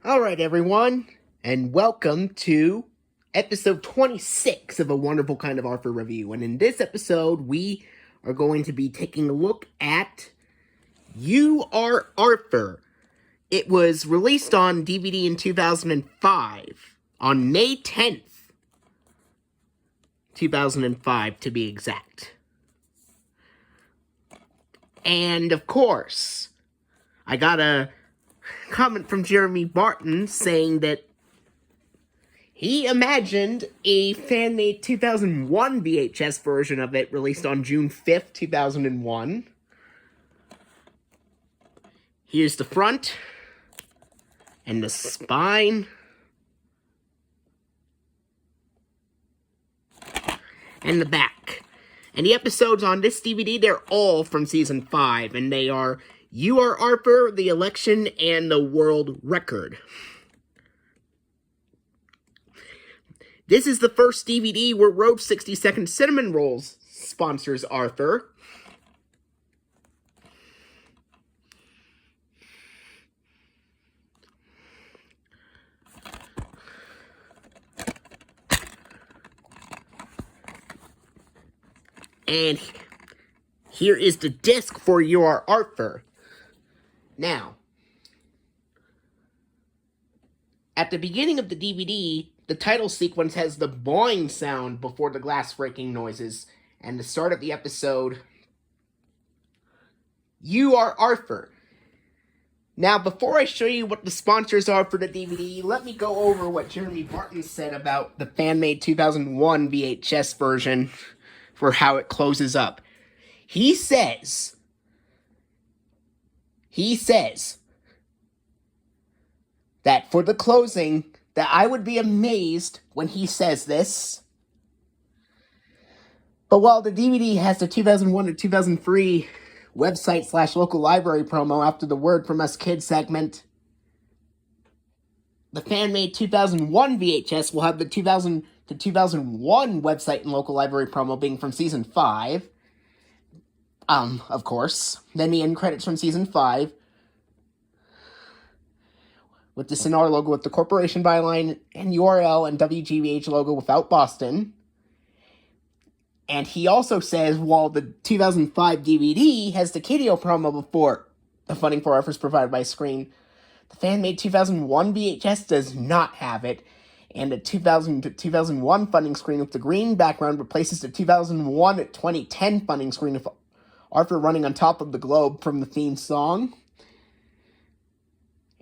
Alright, everyone, and welcome to episode 26 of A Wonderful Kind of Arthur Review. And in this episode, we are going to be taking a look at You Are Arthur. It was released on DVD in 2005, on May 10th, 2005 to be exact. And, of course, I got a comment from Jeremy Barton saying that he imagined a fan-made 2001 VHS version of it released on June 5th, 2001. Here's the front and the spine and the back. And the episodes on this DVD, they're all from Season 5, and they are You Are Arthur, The Election, and The World Record. This is the first DVD where Road 60-Second Cinnamon Rolls sponsors Arthur. And here is the disc for You Are Arthur. Now, at the beginning of the DVD, the title sequence has the boing sound before the glass breaking noises, and the start of the episode, You Are Arthur. Now, before I show you what the sponsors are for the DVD, let me go over what Jeremy Barton said about the fan-made 2001 VHS version for how it closes up. He says that for the closing, that I would be amazed when he says this. But while the DVD has the 2001 to 2003 website/local library promo after the Word From Us Kids segment, the fan-made 2001 VHS will have the 2000 to 2001 website and local library promo being from Season 5. Of course. Then the end credits from Season 5. With the Sonar logo with the corporation byline and URL and WGBH logo without Boston. And he also says, while the 2005 DVD has the Kideo promo before the funding for Arthur's provided by Screen, the fan-made 2001 VHS does not have it, and the 2000 to 2001 funding screen with the green background replaces the 2001 to 2010 funding screen with Arthur running on top of the globe from the theme song.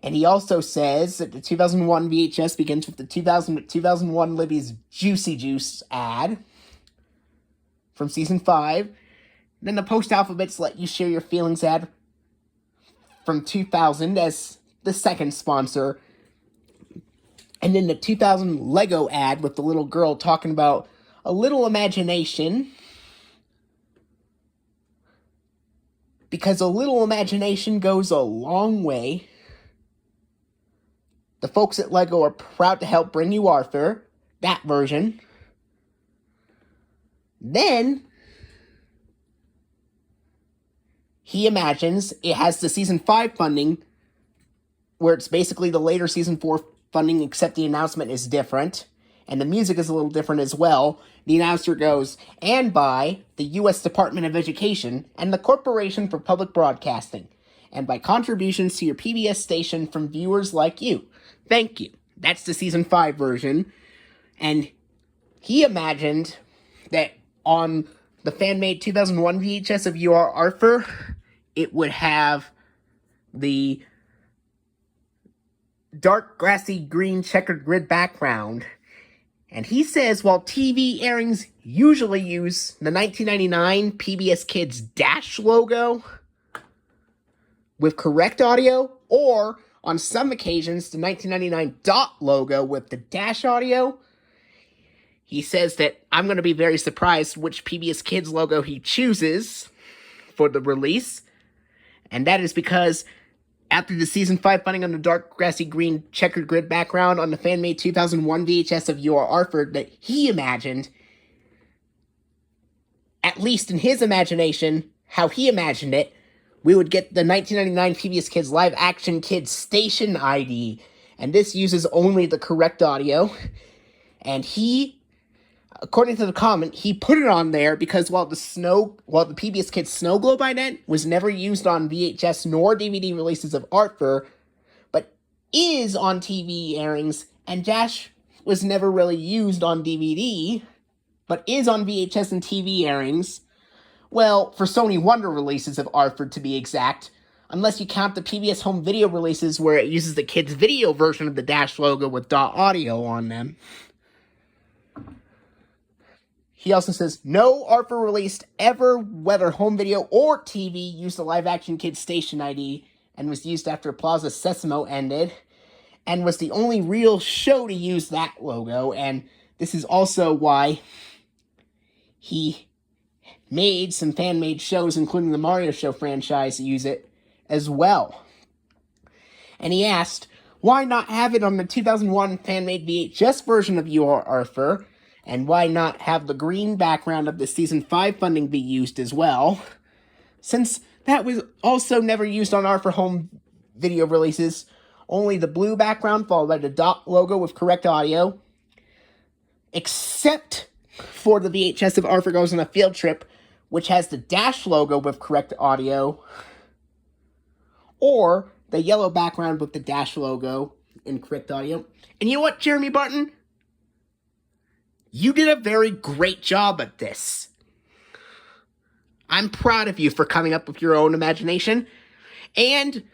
And he also says that the 2001 VHS begins with the 2000 to 2001 Libby's Juicy Juice ad from Season 5. Then the post-alphabets let you share your feelings ad from 2000 as the second sponsor. And then the 2000 Lego ad with the little girl talking about a little imagination. Because a little imagination goes a long way. The folks at Lego are proud to help bring you Arthur. That version. Then, he imagines it has the Season 5 funding, where it's basically the later Season 4 funding, except the announcement is different, and the music is a little different as well. The announcer goes, and by the U.S. Department of Education and the Corporation for Public Broadcasting, and by contributions to your PBS station from viewers like you. Thank you. That's the Season 5 version. And he imagined that on the fan-made 2001 VHS of You Are Arthur, it would have the dark grassy green checkered grid background. And he says while TV airings usually use the 1999 PBS Kids Dash logo with correct audio, or on some occasions the 1999 Dot logo with the Dash audio, he says that I'm going to be very surprised which PBS Kids logo he chooses for the release. And that is because after the Season 5 funding on the dark grassy green checkered grid background on the fan-made 2001 VHS of You Are Arthur that he imagined, at least in his imagination, how he imagined it, we would get the 1999 PBS Kids Live Action Kids Station ID and this uses only the correct audio. And he, according to the comment, he put it on there because while the PBS Kids Snow Globe ident was never used on VHS nor DVD releases of Arthur, but is on TV airings, and Dash was never really used on DVD, but is on VHS and TV airings. Well, for Sony Wonder releases of Arthur, to be exact, unless you count the PBS home video releases where it uses the kids' video version of the Dash logo with dot audio on them. He also says, no Arthur released ever, whether home video or TV, used the live-action kids station ID, and was used after Plaza Sesamo ended, and was the only real show to use that logo, and this is also why he made some fan-made shows, including the Mario Show franchise, use it as well. And he asked, why not have it on the 2001 fan-made VHS version of You Are Arthur, and why not have the green background of the Season 5 funding be used as well, since that was also never used on Arthur home video releases, only the blue background followed by the dot logo with correct audio, except for the VHS of Arthur Goes on a Field Trip, which has the Dash logo with correct audio, or the yellow background with the Dash logo in correct audio. And you know what, Jeremy Barton? You did a very great job at this. I'm proud of you for coming up with your own imagination. And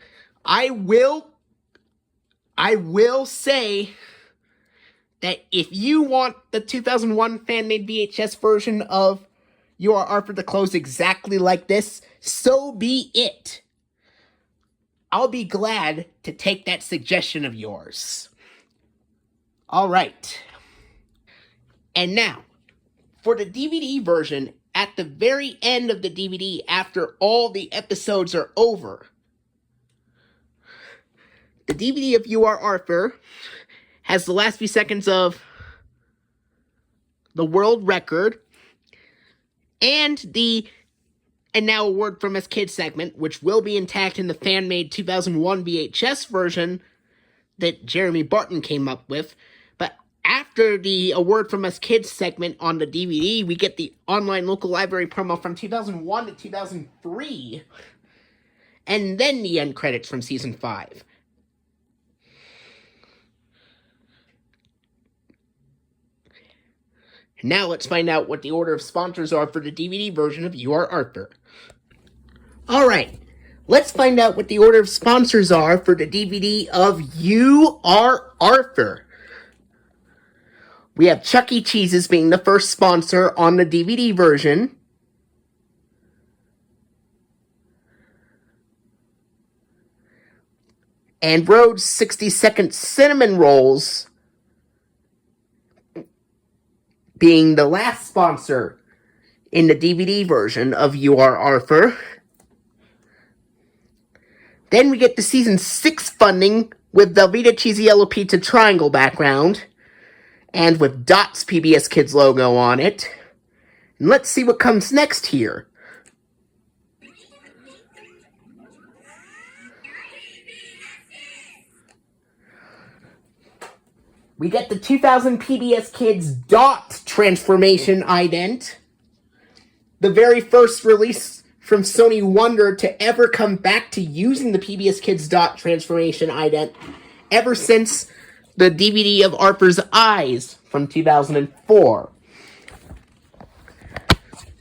I will say that if you want the 2001 fan-made VHS version of You Are Arthur to close exactly like this, so be it. I'll be glad to take that suggestion of yours. All right. And now, for the DVD version, at the very end of the DVD, after all the episodes are over, the DVD of You Are Arthur has the last few seconds of the world record, and now a word from us kids segment, which will be intact in the fan-made 2001 VHS version that Jeremy Barton came up with. But after the A Word From Us Kids segment on the DVD, we get the online local library promo from 2001 to 2003, and then the end credits from Season 5. Now let's find out what the order of sponsors are for the DVD version of You Are Arthur. Alright, let's find out what the order of sponsors are for the DVD of You Are Arthur. We have Chuck E. Cheese's being the first sponsor on the DVD version. And Rhodes 60-second cinnamon rolls being the last sponsor in the DVD version of You Are Arthur. Then we get the Season 6 funding with Velveeta Cheesy Yellow Pizza Triangle background, and with Dot's PBS Kids logo on it. And let's see what comes next here. We get the 2000 PBS Kids Dot transformation ident. The very first release from Sony Wonder to ever come back to using the PBS Kids Dot transformation ident ever since the DVD of Arthur's Eyes from 2004.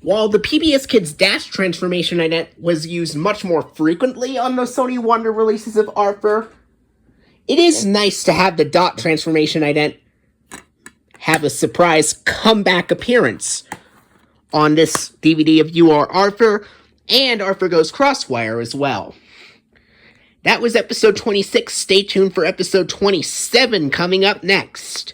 While the PBS Kids Dash transformation ident was used much more frequently on the Sony Wonder releases of Arthur, it is nice to have the Dot transformation ident have a surprise comeback appearance on this DVD of You Are Arthur and Arthur Goes Crosswire as well. That was episode 26. Stay tuned for episode 27 coming up next.